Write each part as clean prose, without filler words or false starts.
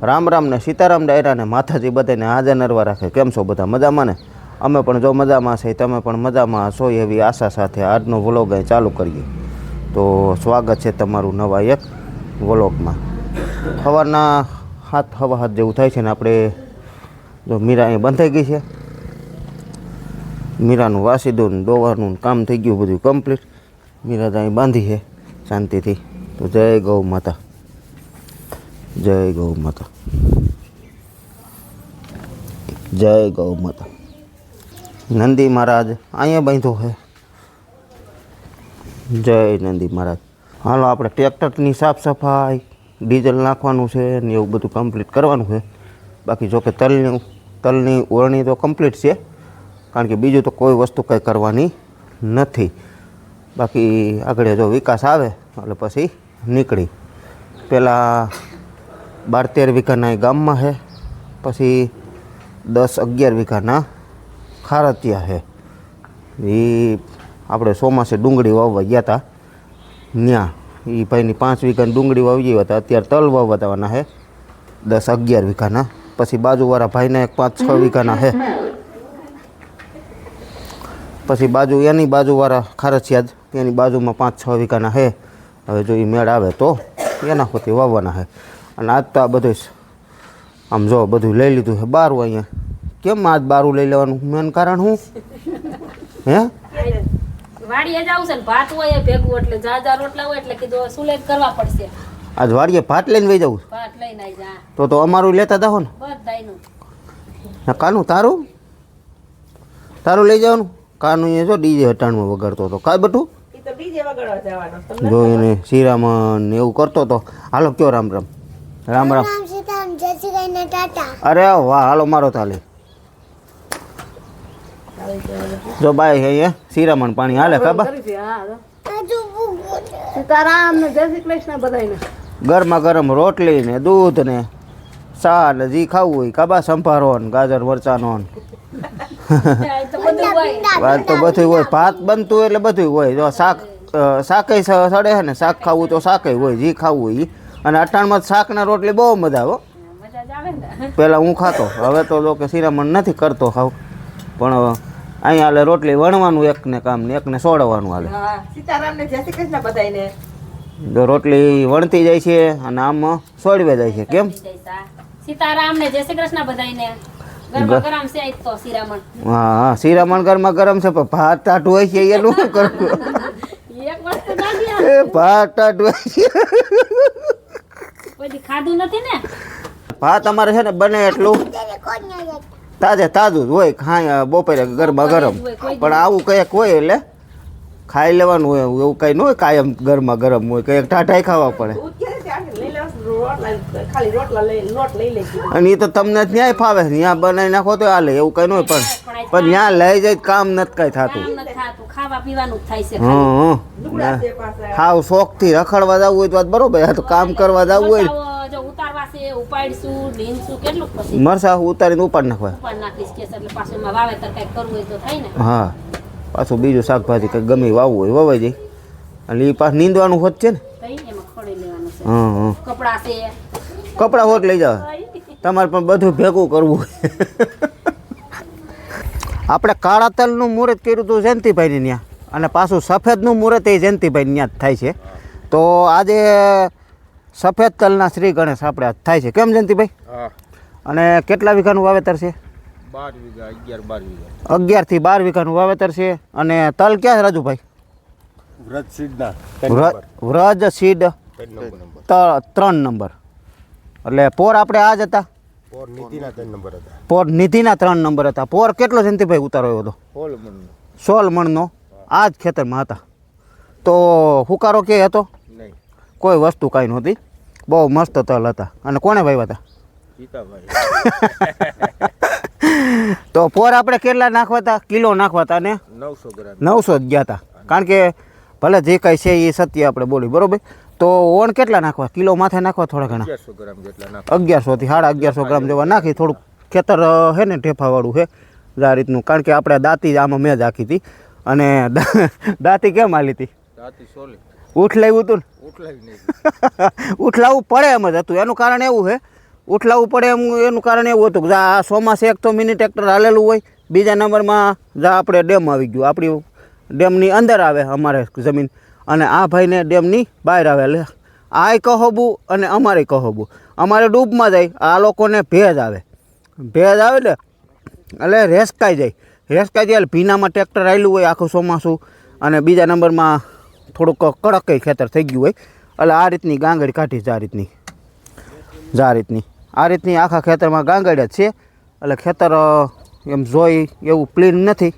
રામ રામ ને સીતારામ ડાયરા ને માતાજી બધાને હાજર નરવા રાખે. કેમ છો બધા? મજામાં ને? અમે પણ જો મજામાં છે, તમે પણ મજામાં છો એવી આશા સાથે આજનો વ્લોગ અહીં ચાલુ કરીએ. તો સ્વાગત છે તમારું નવા એક વ્લોગમાં. સવારના 7:15 જેવું થાય છે ને આપણે જો મીરા અહીં બંધાઈ ગઈ છે. મીરાનું વાસીદું દોવાનું કામ થઈ ગયું, બધું કમ્પ્લીટ. મીરા અહીં બાંધી છે શાંતિથી. તો જય ગૌ માતા, જય ગૌ માતા, જય ગૌ માતા. નંદી મહારાજ અહીંયા બાંધ્યો છે. જય નંદી મહારાજ. હાલો આપણે ટ્રેક્ટરની સાફ સફાઈ, ડીઝલ નાખવાનું છે ને એવું બધું કમ્પ્લીટ કરવાનું છે. બાકી જોકે તલની ઓળણી તો કમ્પ્લીટ છે, કારણ કે બીજું તો કોઈ વસ્તુ કંઈ કરવાની નથી. બાકી આગળ જો વિકાસ આવે એટલે પછી નીકળી. પહેલાં 12-13 વીઘાના ગામમાં છે, પછી 10-11 વીઘાના ખારતિયા છે. એ આપણે ચોમાસે ડુંગળી વાવવા ગયા હતા ત્યાં. એ ભાઈની 5 વીઘાની ડુંગળી વાવી ગયા હતા. અત્યારે તલ વાવવાના છે 10-11 વીઘાના. પછી બાજુવાળા ભાઈને 5-6 વીઘાના છે. પછી એની બાજુવાળા ખારસિયા એની બાજુમાં 5-6 વીઘાના છે. હવે જો એ મેળ આવે તો એના પોતે વાવવાના છે. અને આજ તો આ બધું આમ જો બધું લઈ લીધું છે બારું. અહીંયા કેમ આજ બારું લઈ લેવાનું મેન કારણ શું હે? વાડીએ જાવ છે ને ભાત હોય ભેગું, એટલે જાજા રોટલા હોય એટલે કીધું સુલેટ કરવા પડશે. આજ વાડીએ ભાત લઈને વહી જવું? ભાત લઈને આવી જા. તો અમારું લેતા દાહો ને બધાયનું. કાનું તારું લઈ જવાનું. કાનું એ જો ડીજે હટાણમાં વગાડતો હતો. કાંઈ બટું જો એને શિરામણ ને એવું કરતો હતો. હાલો કયો રામ રામ. રામ રામ. અરે વાહ, હાલો મારો તાલે. જો બાય અહીંયા શિરામણ પાણી હાલે ખબર. સીતારામ ને જય શ્રી કૃષ્ણ બધાયને. ગરમા ગરમ રોટલી ને દૂધ ને ચા ને જી ખાવું હોય કાબા, સંભારો ને ગાજર મરચાનો ને વાત તો બધું હોય. ભાત બનતું એટલે બધું હોય. જો શાકે સડે છે ને, શાક ખાવું તો શાકે હોય, જે ખાવું હોય. અને અટાણમાં શાકના રોટલી બહુ મજા આવે. પહેલાં હું ખાતો, હવે તો જો કે શિરામણ નથી કરતો ખાવ. પણ અહીંયા હાલે રોટલી વણવાનું એકને કામ ને એકને સોડવાનું હાલે. સીતારામને જય શ્રી કૃષ્ણ બધાયને. જો રોટલી વણતી જાય છે અને આમ સોડવે જાય છે. કેમ? સીતારામને જય શ્રી કૃષ્ણ બધાયને. ગરમા ગરમ છે આજ તો શિરામણ. હા, શિરામણ ગરમા ગરમ છે, પણ ભાત ટાઢું હોય છે એનું શું કરવું? એક વસ્તુ ના ભાત ટાઢું હોય છે. કોઈ ખાધું નથી ને. ભાત અમારે છે ને બને એટલું તાજું જ હોય. ખાય બપોરે ગરમા ગરમ. પણ આવું કંઈક હોય એટલે ખાઈ લેવાનું હોય. એવું કંઈ ન હોય કાયમ ગરમા ગરમ હોય, કંઈક ટાઢાઈ ખાવા પડે. અને એ તો તમને ન્યાય ફાવે, ત્યાં બનાવી નાખો તો હાલે, એવું કઈ ન હોય. પણ ત્યાં લઈ જાય કામ નથી કઈ થતું. હાવ શોખ થી રખડવા જવું હોય તો વાત બરોબર. આ તો કામ કરવા જવું હોય મરસા ઉતારીને ઉપાડી નાખવા. હા, પાછું બીજું શાકભાજી કઈ ગમે વાવવું હોય વવાઈ જાય. અને એ પાછું નીંદવાનું હોત છે ને. હા, કપડા હોત લઈ જાવ. તમારે પણ બધું ભેગું કરવું. આપણે કાળા તલનું મુહૂર્ત કર્યું હતું જયંતિભાઈની ત્યાં, અને પાછું સફેદનું મુહૂર્ત એ જયંતિભાઈ ત્યાં જ થાય છે. તો આજે સફેદ તલના શ્રી ગણેશ આપણે થાય છે. કેમ જયંતિભાઈ? અને કેટલા વીઘાનું વાવેતર છે? 11 થી 12 વીઘાનું વાવેતર છે. અને તલ ક્યાં રાજુભાઈ? Vraj seed 3 number. એટલે પોર આપણે આ જ હતા. પોર નિધિના 3 નંબર હતા. પોર કેટલો જયંતિભાઈ ઉતારો હતો? 16 મણનો આ જ ખેતરમાં હતા. તો હુકારો કે હતો? કોઈ વસ્તુ કાંઈ નહોતી. બહુ મસ્ત તલ હતા. અને કોણે વાવ્યા હતા? તો પોર આપણે કેટલા નાખવા હતા? કિલો નાખવા હતા ને 900 જ ગયા હતા. કારણ કે ભલે જે કાંઈ છે એ સત્ય આપણે બોલી બરોબર. તો ઓણ કેટલા નાખવા? કિલો માથે નાખવા થોડા ઘણા? 1100 થી 1150 ગ્રામ જેવા નાખી. થોડુંક ખેતર છે ને ઢેફાવાળું છે આ રીતનું. કારણ કે આપણે દાંતી આમાં મેં જ આખી હતી. અને દાંતી કેમ આલી હતી? ઉઠલાવ્યું હતું ને? ઉઠલાવવું પડે એમ જ હતું. એનું કારણ એવું છે ઉઠલાવવું પડે એમ એનું કારણ એવું હતું કે આ ચોમાસે એક તો મિની ટ્રેક્ટર હાલેલું હોય, બીજા નંબરમાં આપણે ડેમ આવી ગયું, આપણી ડેમની અંદર આવે અમારે જમીન, અને આ ભાઈને ડેમની બહાર આવે. એટલે આય કહોબું અને અમારે કહોબું, અમારે ડૂબમાં જાય, આ લોકોને ભેજ આવે ને એટલે રેસકાઈ જાય એટલે ભીનામાં ટ્રેક્ટર આવેલું હોય આખું ચોમાસું, અને બીજા નંબરમાં થોડુંક કડક ખેતર થઈ ગયું હોય. એટલે આ રીતની ગાંગડી કાઢી આ રીતની આખા ખેતરમાં ગાંગડ જ છે. એટલે ખેતર એમ જોઈ એવું પ્લીન નથી,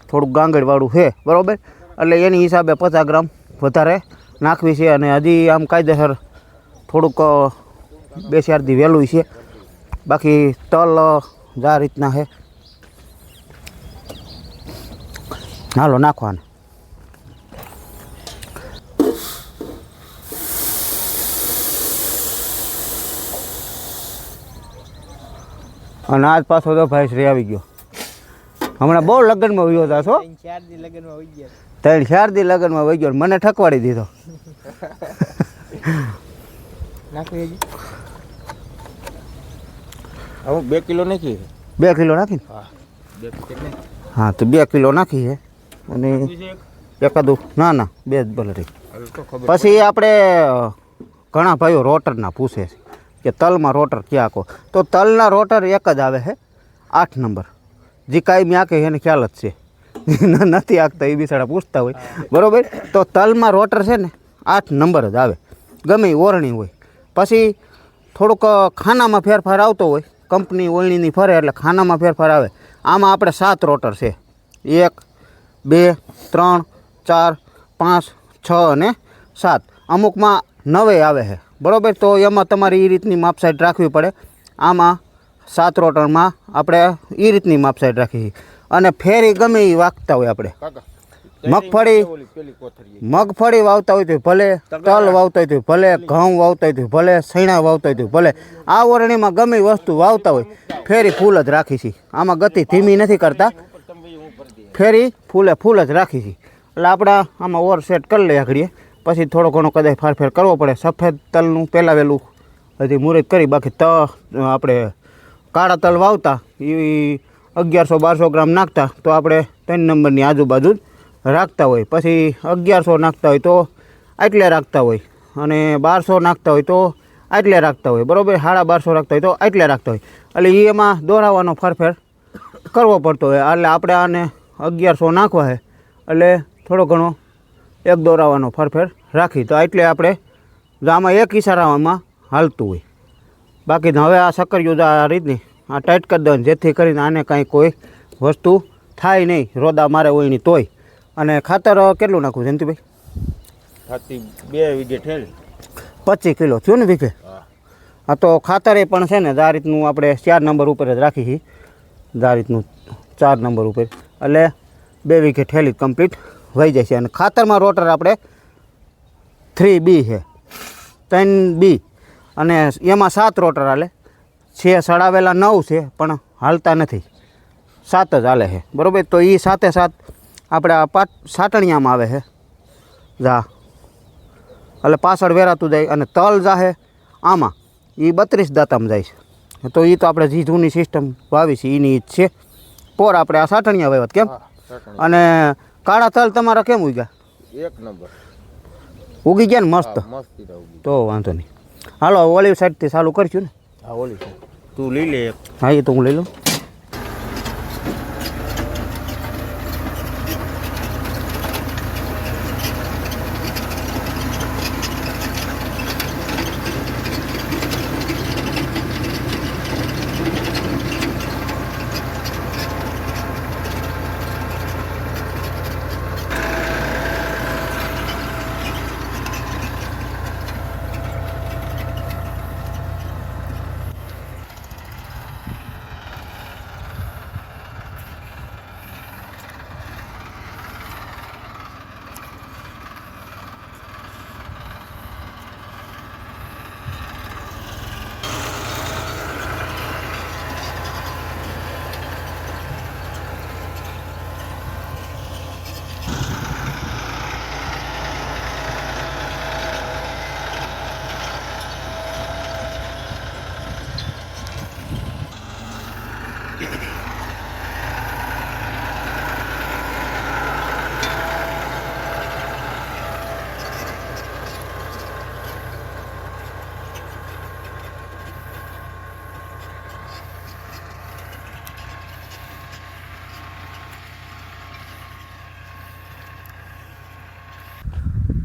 થોડુંક ગાંગડવાળું છે, બરાબર. એટલે એની હિસાબે 50 ગ્રામ વધારે નાખવી છે. અને હજી આમ કાયદેસર થોડુંક 2-4 દી વહેલું છે. બાકી તલ આ રીતના છે. હાલો નાખવાના. અને આજ પાછો તો ભાઈ શ્રી આવી ગયો. હમણાં બહુ લગ્નમાં વયો હતા છો, 3-4 દી લગ્નમાં વહી ગયો, મને ઠકવાડી દીધો. હવે 2 કિલો નાખી. 2 કિલો નાખી. હા તો 2 કિલો નાખી છે. અને એકાદું ના 2 જ ભલે રહી. પછી આપણે ઘણા ભાઈઓ રોટરના પૂછે છે કે તલમાં રોટર ક્યાં કહો, તો તલના રોટર એક જ આવે છે 8 નંબર. જે કાંઈ આંકે એને ખ્યાલ જ છે, નથી આંકતા એ બિચારા પૂછતા હોય, બરાબર. તો તલમાં રોટર છે ને 8 નંબર જ આવે, ગમે એ ઓરણી હોય. પછી થોડુંક ખાનામાં ફેરફાર આવતો હોય, કંપની ઓળણીની ફરે એટલે ખાનામાં ફેરફાર આવે. આમાં આપણે 7 રોટર છે, 1, 2, 3, 4, 5, 6 અને 7. અમુકમાં 9 આવે છે, બરાબર. તો એમાં તમારે એ રીતની માપસાઈડ રાખવી પડે. આમાં 7 રોટરમાં આપણે એ રીતની માપસાઈડ રાખી. અને ફેરી ગમે એ વાગતા હોય, આપણે મગફળી વાવતા હોય તો ભલે, તલ વાવતા હોય તો ભલે, ઘઉં વાવતા હોય તો ભલે, સૈણા વાવતા હોય તો ભલે, આ ઓરણીમાં ગમે વસ્તુ વાવતા હોય ફેરી ફૂલ જ રાખી છે. આમાં ગતિ ધીમી નથી કરતા, ફેરી ફૂલ જ રાખી છે. એટલે આપણે આમાં ઓર સેટ કરી લઈએ આગળ. પછી થોડો ઘણો કદાચ ફેરફાર કરવો પડે. સફેદ તલનું પહેલાં વહેલું હજી મુહૂર્ત કરી, બાકી આપણે કાળા તલ વાવતા એ 1100-1200 ગ્રામ નાખતા તો આપણે 3 નંબરની આજુબાજુ રાખતા હોય. પછી 1100 નાખતા હોય તો આટલે રાખતા હોય, અને 1200 નાખતા હોય તો આટલે રાખતા હોય, બરાબર. 1250 રાખતા હોય તો આટલે રાખતા હોય. એટલે એમાં દોરાવાનો ફેરફાર કરવો પડતો હોય. એટલે આપણે આને 1100 નાખવા છે એટલે થોડો ઘણો એક દોરાવાનો ફેરફાર રાખી તો એટલે આપણે આમાં એક ઈશારામાં હાલતું હોય. બાકી હવે આ સક્કરિયું આ રીતની આ ટાઈટ કરી દેવાની, જેથી કરીને આને કાંઈ કોઈ વસ્તુ થાય નહીં, રોદા મારે હોય નહીં તોય. અને ખાતર કેટલું નાખવું જયંતિભાઈ? 2 વીઘે ઠેલી 25 કિલો થયું ને વીઘે? હા તો ખાતર એ પણ છે ને આ રીતનું આપણે 4 નંબર ઉપર જ રાખી છીએ, આ રીતનું 4 નંબર ઉપર. એટલે 2 વીઘે ઠેલી કમ્પ્લીટ વહી જાય છે. અને ખાતરમાં રોટર આપણે 3B છે, 3B, અને એમાં 7 રોટર હાલે છે. સડાવેલા 9 છે પણ હાલતા નથી, 7 જ હાલે છે, બરાબર. તો એ 7 આપણે આ સાટણિયામાં આવે છે જા, એટલે પાછળ વેરાતું જાય. અને તલ જાહે આમાં એ 32 દાંતામાં જાય છે. તો એ તો આપણે જે જૂની સિસ્ટમ વાવી છે એની જ છે. પોર આપણે આ સાટણિયા વાવ્યા કેમ? અને કાળા તલ તમારા કેમ ઉગ્યા? 1 નંબર ઉગી ગયા ને મસ્ત? તો વાંધો નહીં. હાલો ઓલી સાઈડથી ચાલુ કરશું ને? હા ઓલી તું લઈ લે. હા એ તો હું લઈ લઉં.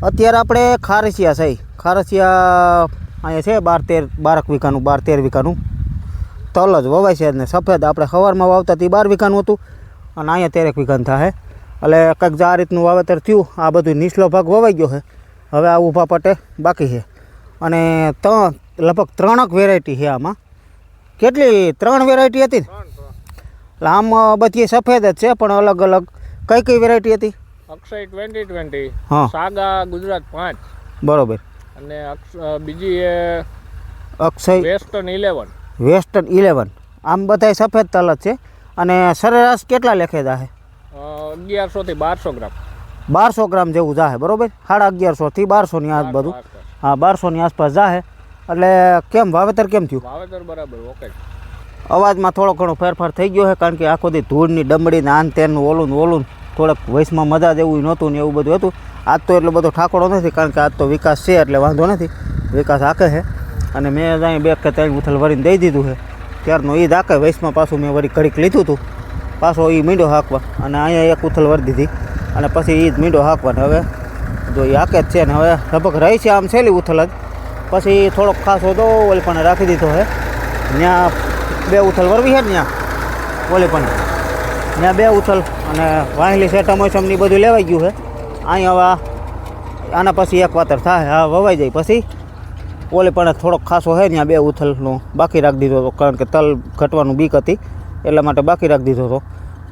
અત્યારે આપણે ખારસિયા છે. ખારસિયા અહીંયા છે 12 વીઘાનું 12-13 વીઘાનું તલ જ વવાય છે. ને સફેદ આપણે સવારમાં વાવતા તે 12 વીઘાનું હતું અને અહીંયા 13 વીઘાનું થાય. એટલે કંઈક આ રીતનું વાવેતર થયું. આ બધું નીચલો ભાગ વવાઈ ગયો છે. હવે આ ઊભા પટે બાકી છે. અને લગભગ 3 વેરાયટી છે આમાં. કેટલી 3 વેરાયટી હતી ને? એટલે આમ બધી સફેદ જ છે પણ અલગ અલગ. કઈ વેરાયટી હતી? અક્ષય 2020, હા. સાગા ગુજરાત 5, બરોબર. અને બીજી અક્ષય વેસ્ટર્ન 11. વેસ્ટર્ન 11. આમ બધાય સફેદ તલ જ છે. અને સરેરાશ કેટલા લેખે જાહે? 1100 થી 1200 ગ્રામ. 1200 ગ્રામ જેવું જાહે. બરોબર. 1150 થી 1200 ની આજુબાજુ. હા, 1200 ની આસપાસ જાહે. એટલે કેમ વાવેતર કેમ થયું? વાવેતર બરાબર ઓકે. અવાજમાં થોડો ઘણો ફેરફાર થઈ ગયો છે કારણ કે આખો દી ધૂળની ડમડીને આન તેનનું ઓલું થોડોક વયસમાં મજા જેવું નહોતું ને એવું બધું હતું. આજ તો એટલો બધો ઠાકોડો નથી કારણ કે આજ તો વિકાસ છે એટલે વાંધો નથી. વિકાસ હાકે છે. અને મેં અહીં 2 કે 3 ઉથલ વરીને દઈ દીધું છે. ત્યારનો ઈ હાકે. વયસમાં પાછું મેં વળી ઘડીક લીધું હતું. પાછો એ મીંડો હાંકવા અને અહીંયા 1 ઉથલ વરી દીધી અને પછી એ જ મીંડો હાંકવાને હવે જો એ હાકે જ છે ને હવે લગભગ રહી છે આમ છેલ્લી ઉથલ જ. પછી થોડોક ખાસો તો ઓલી પણ રાખી દીધો છે. ત્યાં 2 ઉથલ વરવી છે ને ત્યાં ઓલી પણ ત્યાં 2 ઉથલ અને વાહેલી સેટા મોસમની બધું લેવાઈ ગયું છે. અહીં હવે આના પછી 1 વાતર થાય. હા, વવાઈ જાય પછી ઓલી પણ થોડોક ખાસો છે ત્યાં 2 ઉથલનો બાકી રાખી દીધો હતો કારણ કે તલ ઘટવાનું બીક હતી એટલા માટે બાકી રાખી દીધો હતો.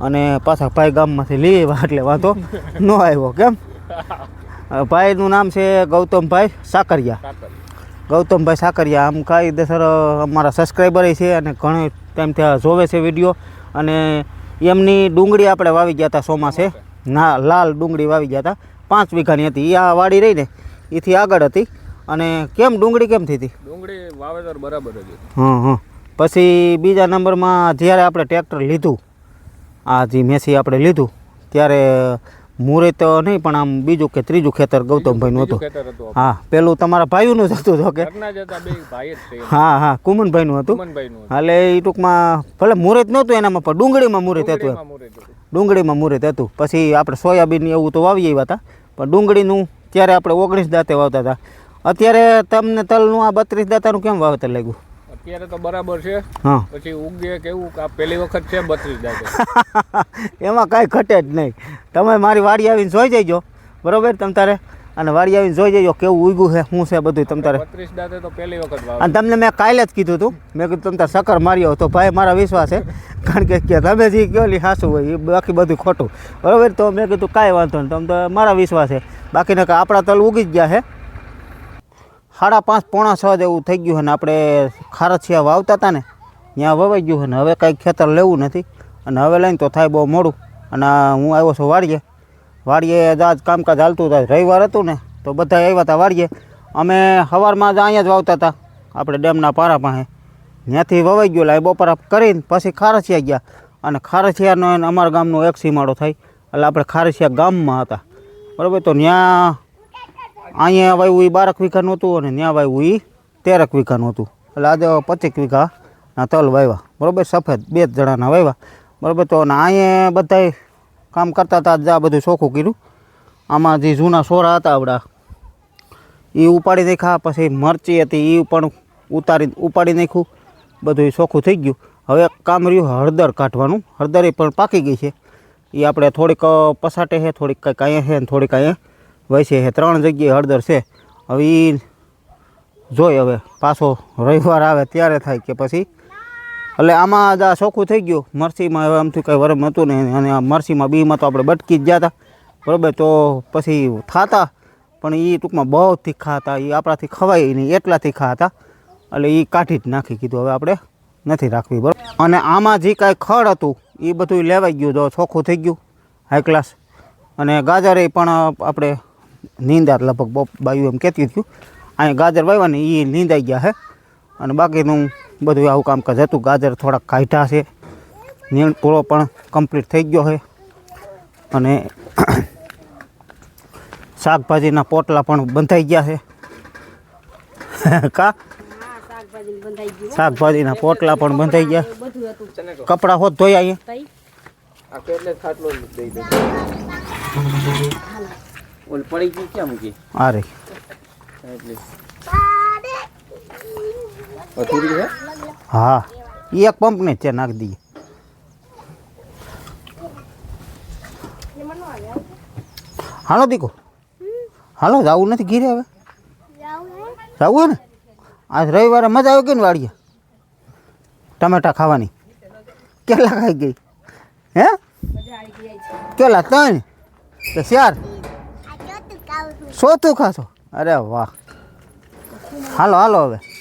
અને પાછા ભાઈ ગામમાંથી લઈ આવ્યા એટલે વાંધો ન આવ્યો. કેમ? ભાઈનું નામ છે ગૌતમભાઈ સાકરિયા. ગૌતમભાઈ સાકરિયા આમ કાયદેસર અમારા સબસ્ક્રાઈબર છે અને ઘણો ટાઈમથી જોવે છે વિડીયો. અને એમની ડુંગળી આપણે વાવી ગયા હતા ચોમાસે. ના, લાલ ડુંગળી વાવી ગયા હતા 5 વીઘાની હતી. એ આ વાડી રહીને એથી આગળ હતી. અને કેમ ડુંગળી કેમ થઈ હતી? ડુંગળી વાવેતર બરાબર હતી. હા. પછી બીજા નંબરમાં જ્યારે આપણે ટ્રેક્ટર લીધું, આ જે મેસી આપણે લીધું ત્યારે મુહૂર્ત નહીં પણ આમ બીજું કે ત્રીજું ખેતર ગૌતમભાઈનું હતું. હા, પેલું તમારા ભાઈઓનું જ હતું. કે હા, કુમનભાઈનું હતું. એટલે એ ટૂંકમાં ભલે મુહૂર્ત નહોતું એનામાં પણ ડુંગળીમાં મુહૂર્ત હતું. ડુંગળીમાં મુહૂર્ત હતું. પછી આપણે સોયાબીન એવું તો વાવી આવ્યા હતા પણ ડુંગળીનું ત્યારે આપણે 19 દાંતે વાવતા હતા. અત્યારે તમને તલનું આ 32 દાંતાનું કેમ વાવેતર લાગ્યું? અત્યારે તો બરાબર છે. હા, પછી ઉગે કેવું આ પહેલી વખત છે 32 દાંતે. એમાં કાંઈ ઘટે જ નહીં. તમે મારી વાડી આવીને જોઈ જઈજો. બરોબર? તમ તારે અને વાડી આવીને જોઈ જઈજો કેવું ઉગ્યું છે શું છે બધું તમ તારે. 32 દાંતે તો પહેલી વખત વાવ. અને તમને મેં કાલે જ કીધું હતું. મેં કીધું તમ તારે સકર માર્યો તો ભાઈ મારા વિશ્વાસ છે કારણ કે તમે જે કહો લી સાચું હોય એ બાકી બધું ખોટું. બરોબર? તો મેં કીધું કાંઈ વાંધો નહીં. તમે તો મારા વિશ્વાસ છે. બાકીને આપણા તલ ઉગી જ ગયા છે. 5:30 પોણા 6 જેવું થઈ ગયું છે ને આપણે ખારસિયા વાવતા હતા ને ત્યાં વવાઈ ગયું છે ને હવે કાંઈ ખેતર લેવું નથી. અને હવે લઈને તો થાય બહુ મોડું. અને હું આવ્યો છું વાડીએ જ કામકાજ હાલતું હતું. રવિવાર હતું ને તો બધા આવ્યા હતા વાડીએ. અમે સવારમાં જ અહીંયા જ વાવતા હતા આપણે ડેમના પારા પાસે. ત્યાંથી વવાઈ ગયું એટલે બપોરા કરીને પછી ખારસિયા ગયા. અને ખારસિયાનો અમારા ગામનો એક સીમાડો થાય એટલે આપણે ખારસિયા ગામમાં હતા. બરાબર? તો ત્યાં અહીંયા વાવ્યું એ 12 વીઘાનું હતું અને ત્યાં વાવ્યું એ 13 વીઘાનું હતું. એટલે આજે 25 વીઘાના તલ વાવ્યા. બરાબર? સફેદ 2 જણાના વાવ્યા. બરાબર? તો અહીંયા બધાય કામ કરતા હતા. જ આ બધું ચોખ્ખું કર્યું. આમાં જે જૂના સોરા હતા આપણા એ ઉપાડી નાખ્યા. પછી મરચી હતી એ પણ ઉપાડી નાખ્યું. બધું ચોખ્ખું થઈ ગયું. હવે કામ રહ્યું હળદર કાઢવાનું. હળદર પણ પાકી ગઈ છે. એ આપણે થોડીક પસાટે છે, થોડીક કંઈક અહીંયા છે ને થોડીક અહીંયા વૈસે છે. 3 જગ્યાએ હળદર છે. હવે એ જોઈ હવે પાછો રવિવાર આવે ત્યારે થાય કે પછી. એટલે આમાં જ આ ચોખ્ખું થઈ ગયું. મરસીમાં હવે આમથી કંઈ વરમ હતું ને અને આ મરસીમાં બીમાં તો આપણે બટકી જ ગયા હતા. બરાબર? તો પછી ખાતા પણ એ ટૂંકમાં બહુ તીખા હતા. એ આપણાથી ખવાય નહીં એટલા તીખા હતા. એટલે એ કાઢી જ નાખી કીધું હવે આપણે નથી રાખવી. બરાબર? અને આમાં જે કાંઈ ખડ હતું એ બધું લેવાઈ ગયું. જો ચોખ્ખું થઈ ગયું હાઈ ક્લાસ. અને ગાજરે પણ આપણે નીંદાર લગભગ બાયું એમ કહેતી હતું. અહીંયા ગાજર વાવ્યા ને એ નીંદાઈ ગયા છે. અને બાકીનું બધું આવું કામકાજ હતું. ગાજર થોડાક કાઢ્યા છે. નીણ પૂરો પણ કમ્પ્લીટ થઈ ગયો છે. અને શાકભાજીના પોટલા પણ બંધાઈ ગયા છે. કા શાકભાજીના પોટલા પણ બંધાઈ ગયા. કપડાં હોત ધોયા અહીંયા. ઓલી પડી ગઈ ક્યાં મૂકી આ રહી એટલે અધૂરી છે હા એ એક પંપ ને છે નાખી દઈએ હાલો દીકો હાલો જવું નથી ઘીરે હવે જવું હે ને આજ રવિવારે મજા આવી ગઈ ને વાડીએ ટમેટા ખાવાની કેટલા ખાઈ ગઈ હે કેટલા 3 કે 4 ચોથું ખાશો અરે વાહ હાલો હાલો હવે